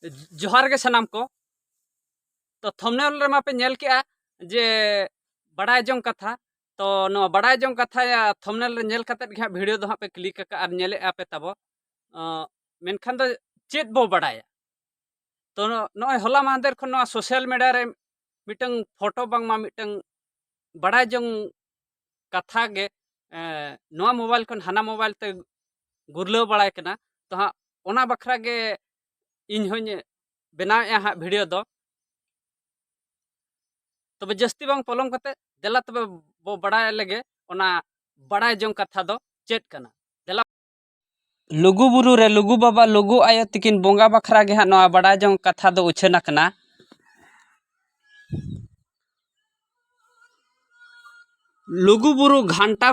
जोहार के सनाम को तो थंबनेल रे मापे नेल के जे बड़ाय जोंग कथा तो नो बड़ाय जोंग कथा या थंबनेल रे नेल कते के वीडियो दो पे क्लिक का और नेले आपे तबो मेनखान दो चेत बो बड़ाया तो नो होला मांदेर खन नो सोशल मीडिया रे मिटंग फोटो बांग मा मिटंग बड़ाय जोंग कथा गे नो मोबाइल खन हाना मोबाइल ते गुरलो बड़ाय कना तो हाँ ओना बखरा गे इन होኝ बनाया हाँ वीडियो दो तब जस्ती बांग पलम कते देला तब बो बड़ाय लगे ओना बड़ाय जोंग कथा दो चेत कना देला लुगु बुरु रे लुगु बाबा लुगु आयो तिकिन बोंगा बखरा गे हाँ नवा बड़ाय जोंग कथा दो उछना कना लुगु बुरु घंटा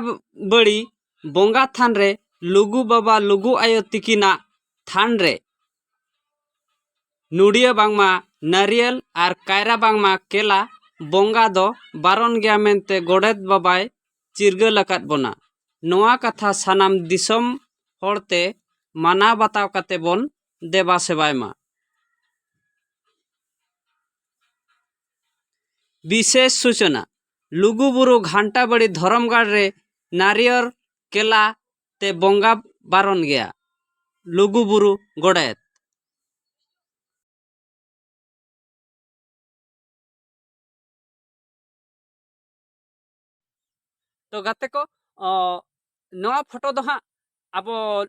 बड़ी बोंगा थान रे लुगु बाबा लुगु आयो तिकिना थान रे नुडिया बांगमा नारियल और कायरा बांगमा केला बोंगा दो बारन गया मेनते गोडेत बाबाय चिरगल अकात बोना नोआ कथा सानाम दिसम होड़ते माना बताव कते बोन देवा सेवाय मा विशेष सूचना लुगु बुरु घंटा बड़ी धर्मगढ़ रे नारियर केला ते बोंगा बारन गया लुगु बुरु गोडेत तो गाते को नवा फोटो दो हाँ अब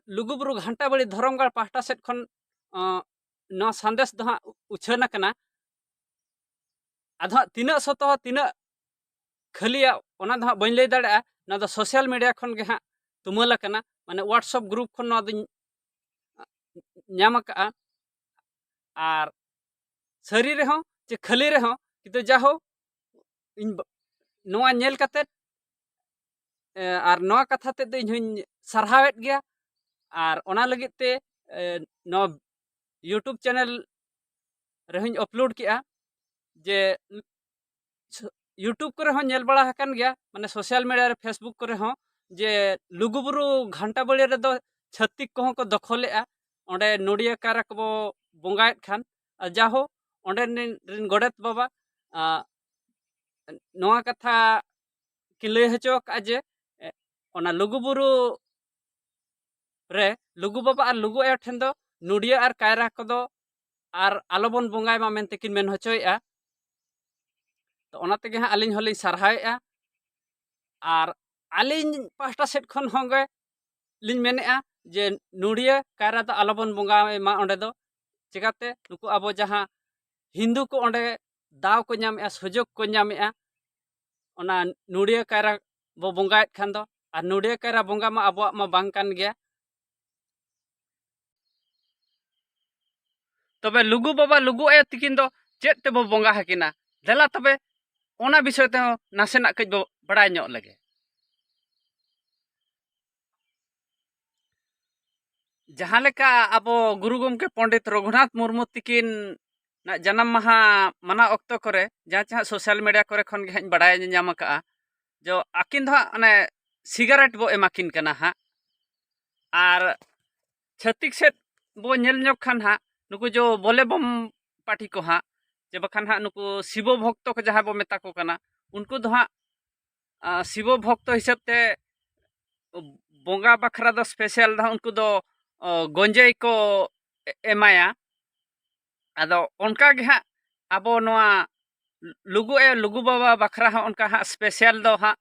लुगु बुरु घंटा बड़ी धर्मगढ़ पाहटा सेट खन नवा संदेश दो हाँ उछना कना आधा तीना सतो तीना खालिया ओना दो बन लई दाड़ा ना दो सोशल मीडिया खन गे हाँ तुमला कना माने व्हाट्सएप ग्रुप खन ना दो ᱧᱟᱢ ᱟᱠᱟᱜᱼᱟ ᱟᱨ ᱥᱟᱹᱨᱤ ᱨᱮᱦᱚᱸ ᱪᱮ ᱠᱷᱟᱹᱞᱤ ᱨᱮᱦᱚᱸ ᱠᱤᱱᱛᱩ ᱡᱟᱦᱳ ᱤᱧ ᱱᱚᱣᱟ ᱧᱮᱞ ᱠᱟᱛᱮᱫ ᱟᱨ ᱱᱚᱣᱟ ᱠᱟᱛᱷᱟ ᱛᱮ ᱫᱚ ᱤᱧ ᱦᱚᱧ ᱥᱟᱨᱦᱟᱣᱮᱫ ᱜᱮᱭᱟ ᱟᱨ ᱚᱱᱟ ᱞᱟᱹᱜᱤᱫ ᱛᱮ ᱱᱚᱣᱟ यूट्यूब चैनल रहिᱧ अपलोड केआ जे यूट्यूब करे हों नेल बड़ा हकन गया माने सोशल मीडिया रे फेसबुक करे हों जे लुगुबुरु घंटा बड़ी रे दो छत्तिक को को दखलेआ ओंडे नोडिया कारक बो बोंगायत खान जाहो ओंडे रिन गोडेत बाबा नोआ कथा कि लय हचो का जे ओना लुगुबुरु रे लुगु बाबा और लुगु आयो ठेन दो नुडिया और कायरा को दो और आलोबन बोंगाय मा मेनते किन मेन हचोयआ तो ओना तेगे हाँ आलिन होलिन सारहायआ और आलिन पास्टा सेट खन होंगे लिन मेनेआ जे नुडिया कायरा दो आलोबन बोंगाय मा ओंडे दो चिकाते नुकु आबो जहां हिंदू को ओंडे दाव को ᱧᱟᱢᱮᱜᱼᱟ सुजोग को ᱧᱟᱢᱮᱜᱼᱟ ओना नुडिया कायरा बो बोंगायत खान दो और नुडिया कायरा बोंगा मा आबो मा बांग कान गया तबे लुगु बाबा लुगु आयो तिकिन दो चेत ते बो बोंगा हकिना देला तबे ओना विषय ते नासेना कज बो बड़ाय ᱧᱚᱜ लगे जहां लेका आबो गुरु गमके पंडित रघुनाथ मुर्मू तिकिन ना जन्म माहा मना अक्तो करे जहाँ जहाँ सोशल मीडिया करे खन गे हन बड़ाय ᱧᱟᱢ का जो आकिन दो अने सिगारेट बो एमाकिन कना हा आर छत्तिक सेट बो नेल ᱧᱚᱜ खान हा नुकु जो बोले बम पार्टी को हा जे बखान हा नुकु शिव भक्त को जहाँ बो मेता को कना उनको दो हा शिव भक्त हिसाब ते बोंगा बखरा दो स्पेशल दो उनको दो गंजे को एमाया आदो उनका गे हा आबो नोआ लुगु बाबा बखरा हा उनका हा स्पेशल दो हा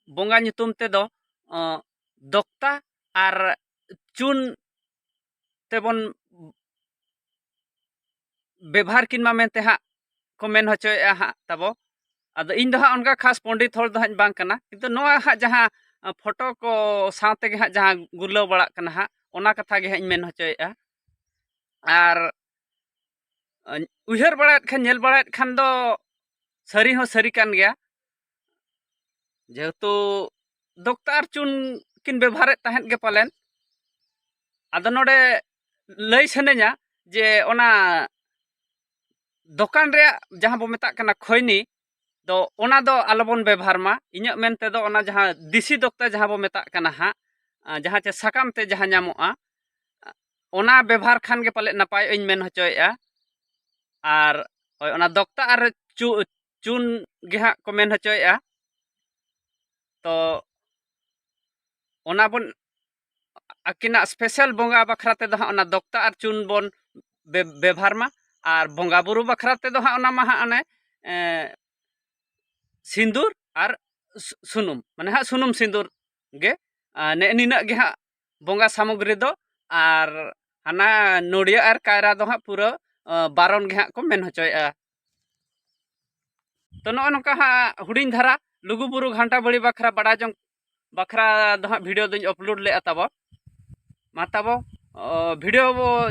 बोंगा नितुम ते दो दोक्ता और चुन तेबन व्यवहार किन मा मेनते हा को मेन हचोया हा तबो आदो इन दो हा उनका खास पंडित होड़ दो हा बांग कना किंतु नोआ हा जहां फोटो को साथे गे हा जहां गुरलो बड़ा कना हा ओना कथा गे हा मेन हचोया और उहर बड़ा खान नेल बड़ा खान दो सरी हो सरी कान गया जेहेतु दोक्ता चुन किन व्यवहार तहन गे पालेन आदो नोडे लय सनेया जे ओना दोकान रे जहां बो मेता कना खैनी दो ओना दो आलोबन व्यवहार मा इᱧ मेनते दो ओना जहां दिसी दोक्ता जहां बो मेता कना हा जहां चे सकाम ते जहां ᱧᱟᱢᱚᱜᱼᱟ ओना व्यवहार खान के पाले नपाय इन मेन हचोएआ आर होय ओना दोक्ता आर चुन गे हाँ को मेन हचोएआ तो ओना बन आकिना स्पेशल बोंगा बखरा ते दो हाँ ओना दोक्ता आर चुन बोन व्यवहार मा आर बोंगा बुरु बखरा ते दो हाँ ओना मा हाँ ओने सिंदूर आर सुनुम माने हाँ सुनुम सिंदूर गे ने निना गे हाँ बोंगा सामग्री दो आर हाना नोडिया आर कायरा दो हाँ पूरा बारन गे हाँ को मेन हचोएआ तो नो नका हाँ हुडिंग धारा लुगुबुरु घंटा बड़ी बखरा बड़ा जंग बखरा दो हाँ वीडियो दुñ अपलोड ले तब मा तब वीडियो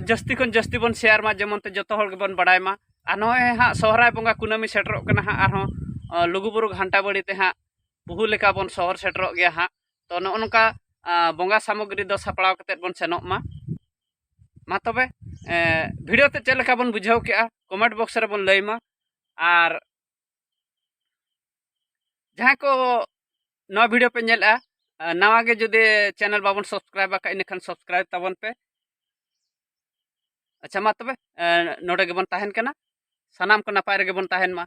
जस्ती खन जस्ती बन शेयर मा जेमन ते जतो हर बन बड़ाय मा आ नय हाँ सोहराय बोंगा कुनामी सेटरो कना हाँ आरो लुगुबुरु घंटा बड़ी ते हाँ बहु लेका बन शहर सेटरो गया हाँ तो नो नका बोंगा सामग्री दो सापड़ाव कते बन सेनो मा तबे वीडियो ते चेक लेका बन बुझाव के कमेंट बॉक्स रे बन लय मा आर जहाँ को नवा वीडियो पे नेला नवा गे जुदे चैनल बाबन सब्सक्राइब का इनखान सब्सक्राइब तबन पे अच्छा मा तबे नोडे गे बन ताहेन कना सानाम को नपाय रे गे बन ताहेन मा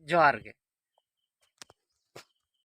जोहार गे।